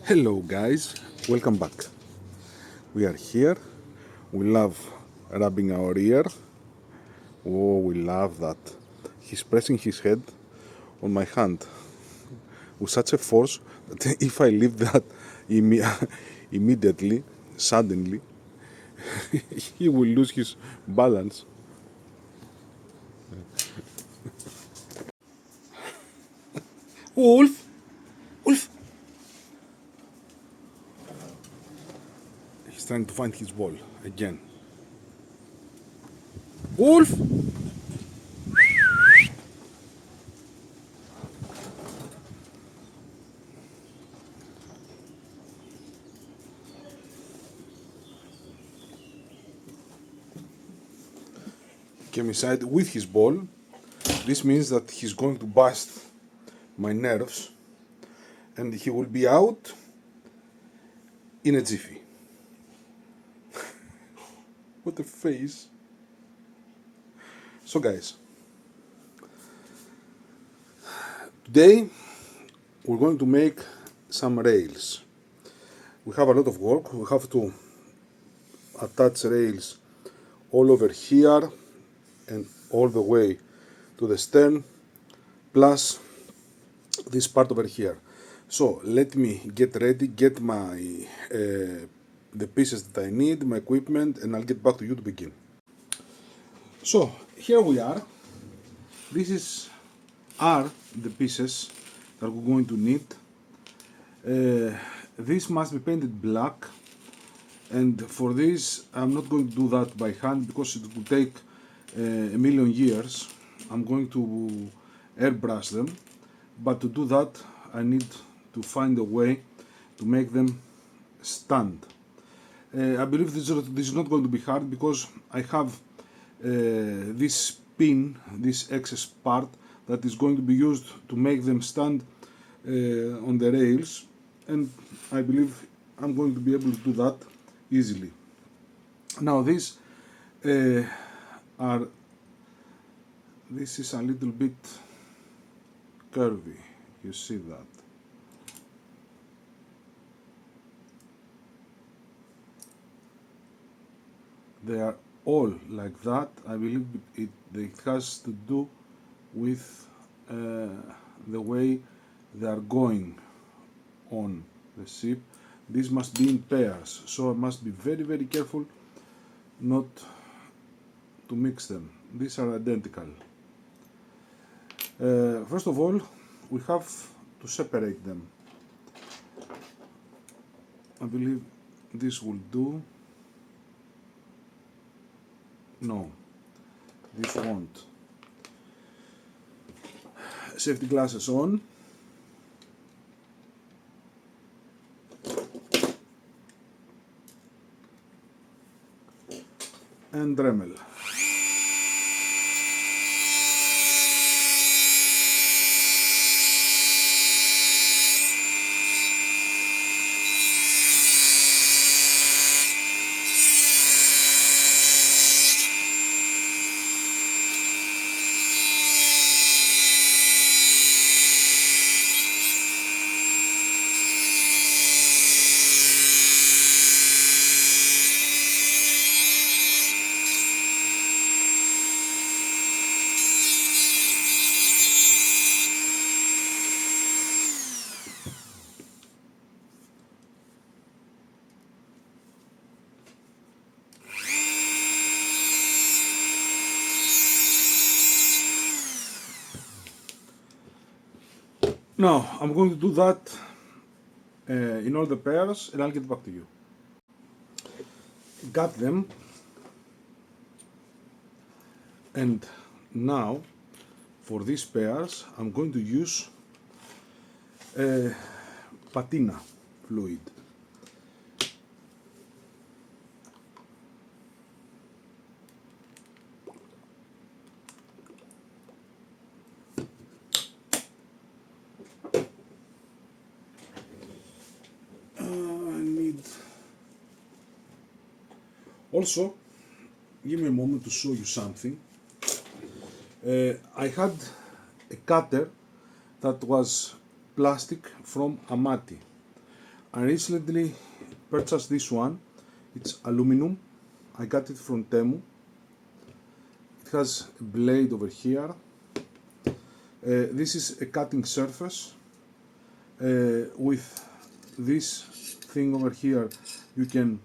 Hello guys, welcome back. We are here. We love rubbing our ear. Oh, we love that. He's pressing his head on my hand with such a force that if I leave that immediately, suddenly, he will lose his balance. Wolf! Wolf! He's trying to find his ball again. Wolf! Came inside with his ball. This means that he's going to bust my nerves and he will be out in a jiffy. What a face. So guys, today we're going to make some rails. We have a lot of work. We have to attach rails all over here and all the way to the stern, plus this part over here. So let me get ready, get my the pieces that I need, my equipment, and I'll get back to you to begin. So here we are. This are the pieces that we're going to need. This must be painted black, and for this I'm not going to do that by hand because it will take a million years. I'm going to airbrush them, but to do that I need to find a way to make them stand. I believe this is not going to be hard because I have this pin, this excess part that is going to be used to make them stand on the rails, and I believe I'm going to be able to do that easily. Now this is a little bit curvy, you see that. They are all like that. I believe it has to do with the way they are going on the ship. This must be in pairs, so I must be very careful not to mix them. These are identical. First of all, we have to separate them. I believe this will do. No, this won't. Safety glasses on. And Dremel. Now I'm going to do that in all the pairs and I'll get back to you. Got them, and now for these pairs I'm going to use patina fluid. Also, give me a moment to show you something. I had a cutter that was plastic from Amati. I recently purchased this one. It's aluminum. I got it from Temu. It has a blade over here. This is a cutting surface. With this thing over here, you can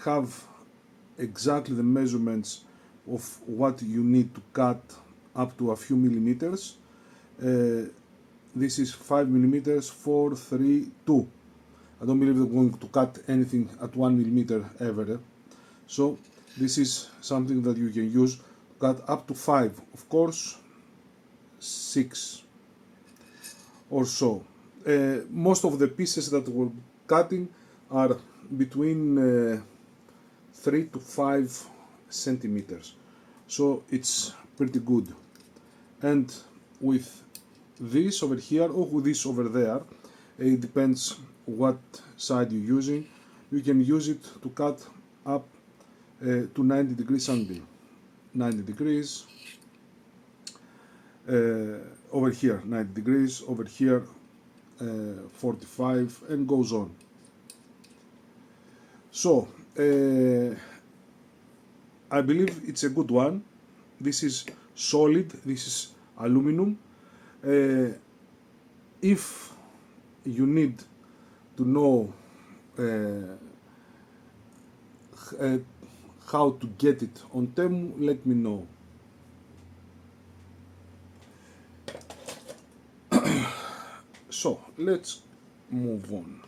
have exactly the measurements of what you need to cut up to a few millimeters. This is 5 millimeters, 4, 3, 2. I don't believe they're going to cut anything at 1 millimeter ever. So this is something that you can use to cut up to 5, of course 6 or so. Most of the pieces that we're cutting are between 3 to 5 centimeters, so it's pretty good. And with this over here or with this over there, it depends what side you're using. You can use it to cut up to 90 degrees angle. 90 degrees, over here 90 degrees, over here 45, and goes on. So I believe it's a good one. This is solid, this is aluminum. If you need to know how to get it on Temu, let me know. So let's move on.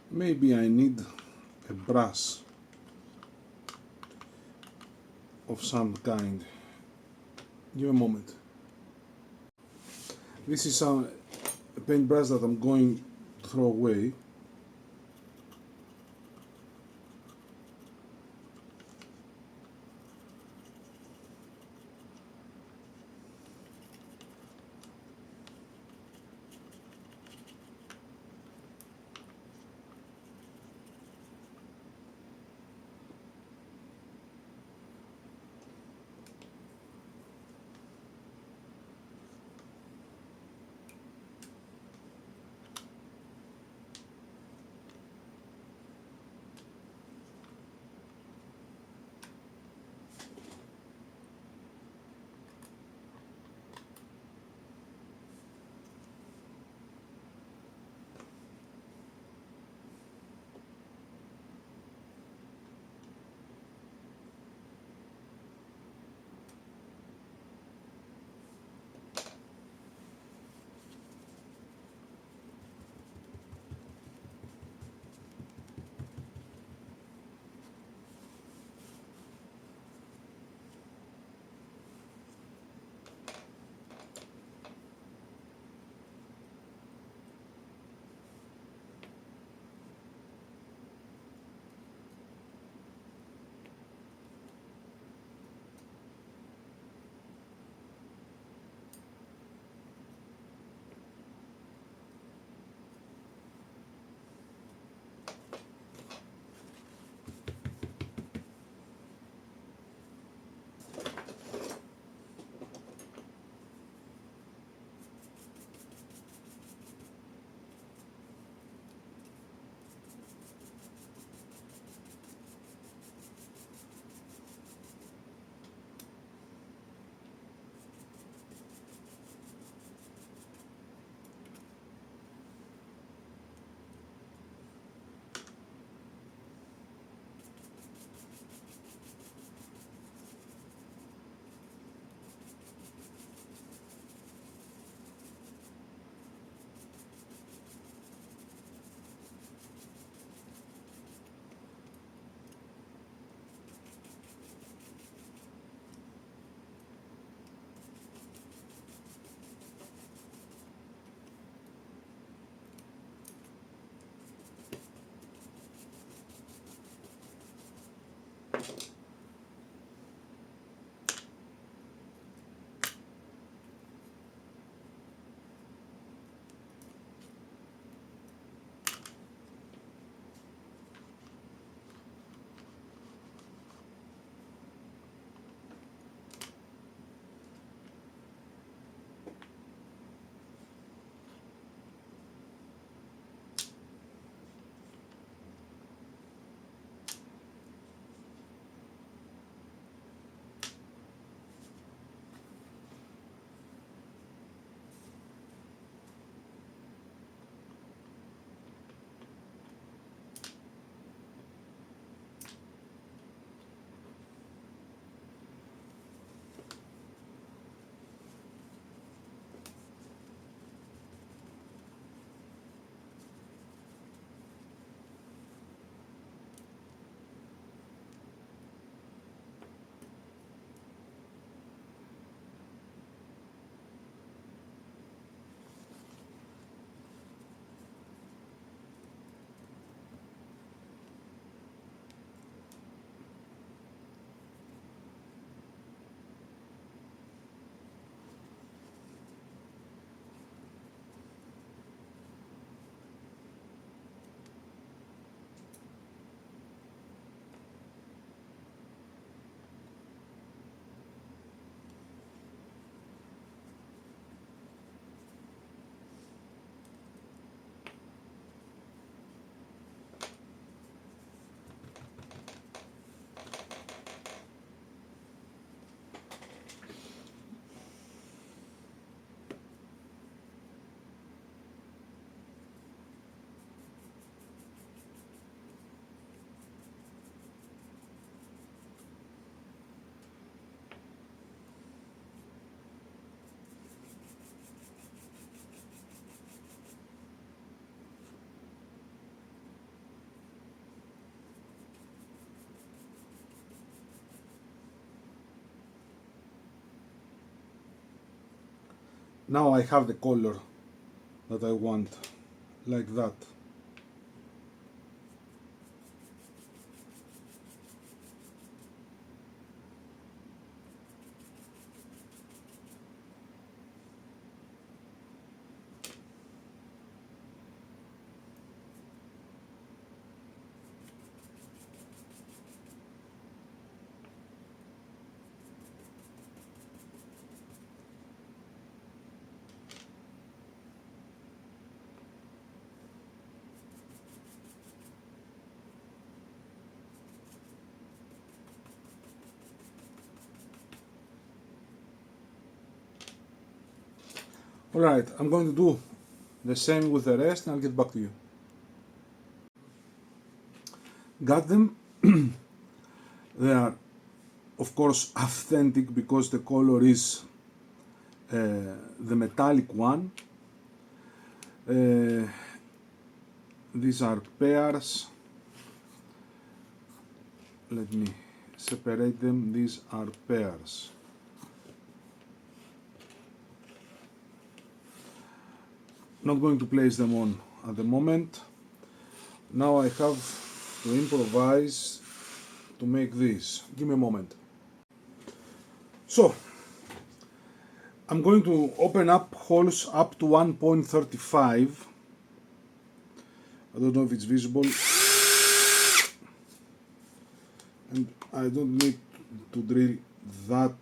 Maybe I need a brush of some kind. Give a moment. This is a paintbrush that I'm going to throw away. Now I have the color that I want, like that. Alright, I'm going to do the same with the rest and I'll get back to you. Got them. They are, of course, authentic because the color is the metallic one. These are pairs. Let me separate them. These are pairs. Not going to place them on at the moment. Now I have to improvise to make this. Give me a moment. So, I'm going to open up holes up to 1.35. I don't know if it's visible. And I don't need to drill that.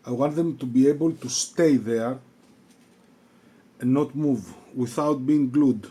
I want them to be able to stay there and not move without being glued.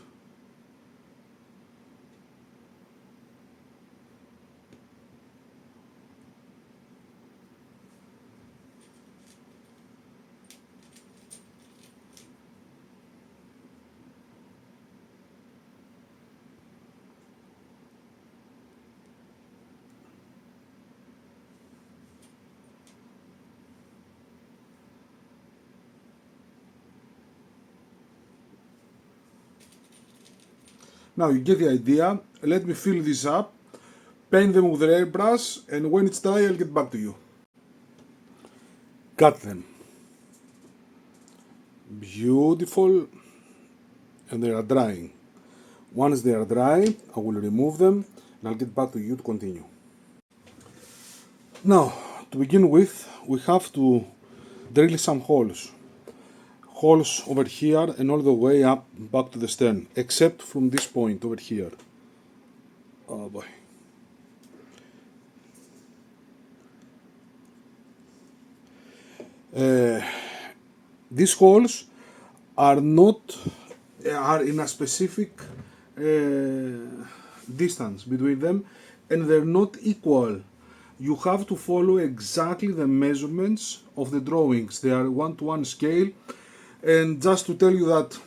Now you get the idea. Let me fill this up, paint them with the airbrush, and when it's dry I'll get back to you. Cut them. Beautiful. And they are drying. Once they are dry, I will remove them and I'll get back to you to continue. Now, to begin with, we have to drill some holes. Holes over here and all the way up back to the stern, except from this point over here. Oh boy. These holes are in a specific distance between them, and they're not equal. You have to follow exactly the measurements of the drawings. They are 1-to-1 scale. And just to tell you that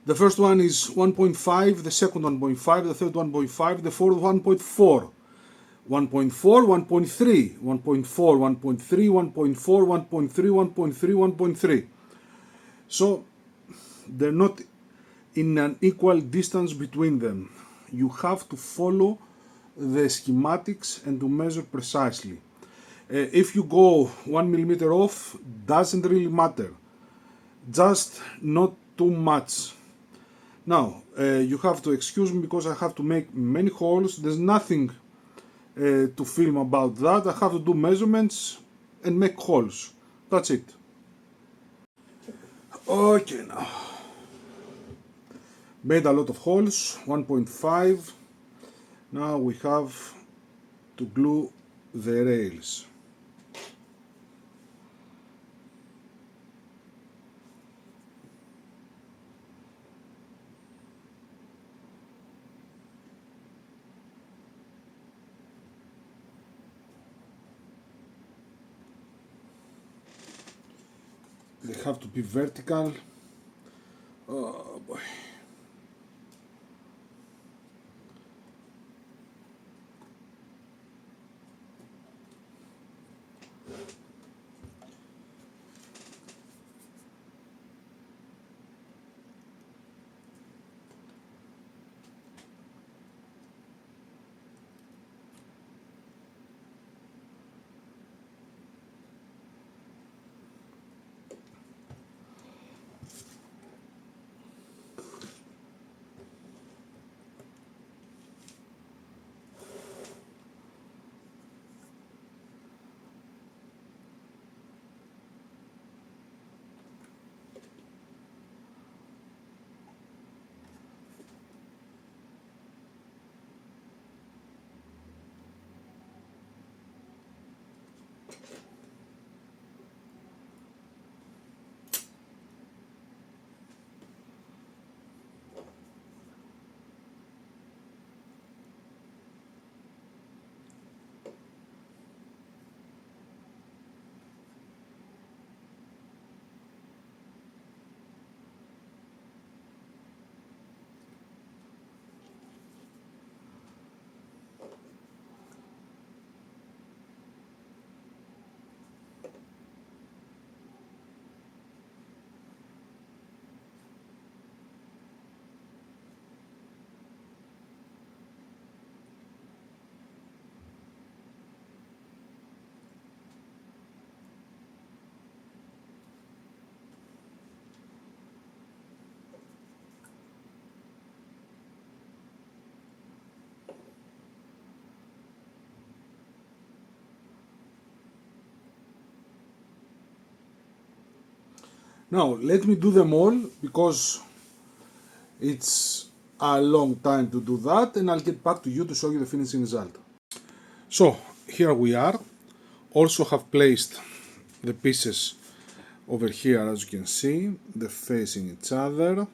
the first one is 1.5, the second 1.5, the third 1.5, the fourth 1.4. 1.4, 1.3, 1.4, 1.3, 1.4, 1.3, 1.3, 1.3. So they're not in an equal distance between them. You have to follow the schematics and to measure precisely. If you go 1 millimeter off, doesn't really matter. Just not too much. Now, you have to excuse me because I have to make many holes. There's nothing to film about that. I have to do measurements and make holes. That's it. Okay, now. Made a lot of holes, 1.5. Now we have to glue the rails. They have to be vertical. Oh boy. Now let me do them all because it's a long time to do that, and I'll get back to you to show you the finishing result. So here we are. Also have placed the pieces over here, as you can see, they're facing each other.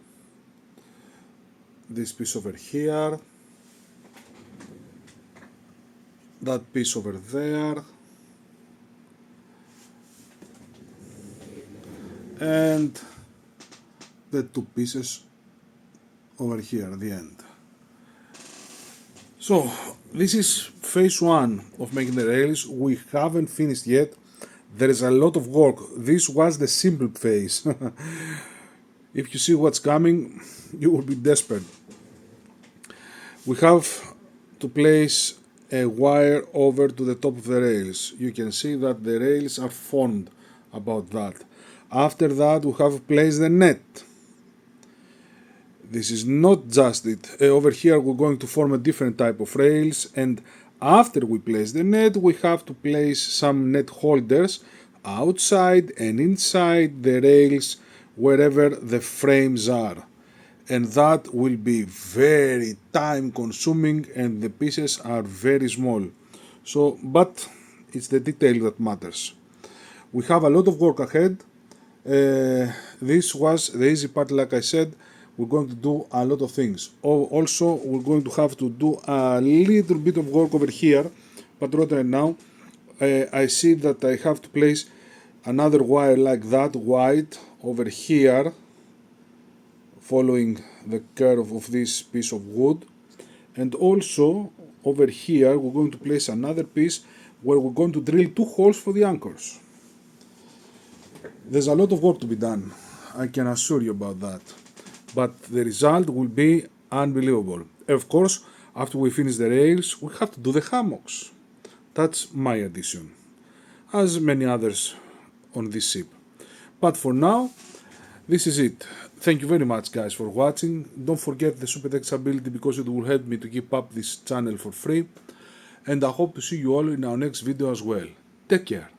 This piece over here, that piece over there, and the two pieces over here at the end. So this is phase one of making the rails. We haven't finished yet. There is a lot of work. This was the simple phase. If you see what's coming, you will be desperate. We have to place a wire over to the top of the rails. You can see that the rails are formed about that. After that, we have placed the net. This is not just it. Over here we're going to form a different type of rails, and after we place the net, we have to place some net holders outside and inside the rails wherever the frames are. And that will be very time consuming, and the pieces are very small. So, but it's the detail that matters. We have a lot of work ahead. This was the easy part. Like I said, we're going to do a lot of things. Also, we're going to have to do a little bit of work over here, but right now I see that I have to place another wire like that, white, over here, following the curve of this piece of wood. And also over here we're going to place another piece where we're going to drill 2 holes for the anchors. There's a lot of work to be done, I can assure you about that, but the result will be unbelievable. Of course, after we finish the rails, we have to do the hammocks. That's my addition, as many others on this ship. But for now, this is it. Thank you very much, guys, for watching. Don't forget the super text ability because it will help me to keep up this channel for free. And I hope to see you all in our next video as well. Take care.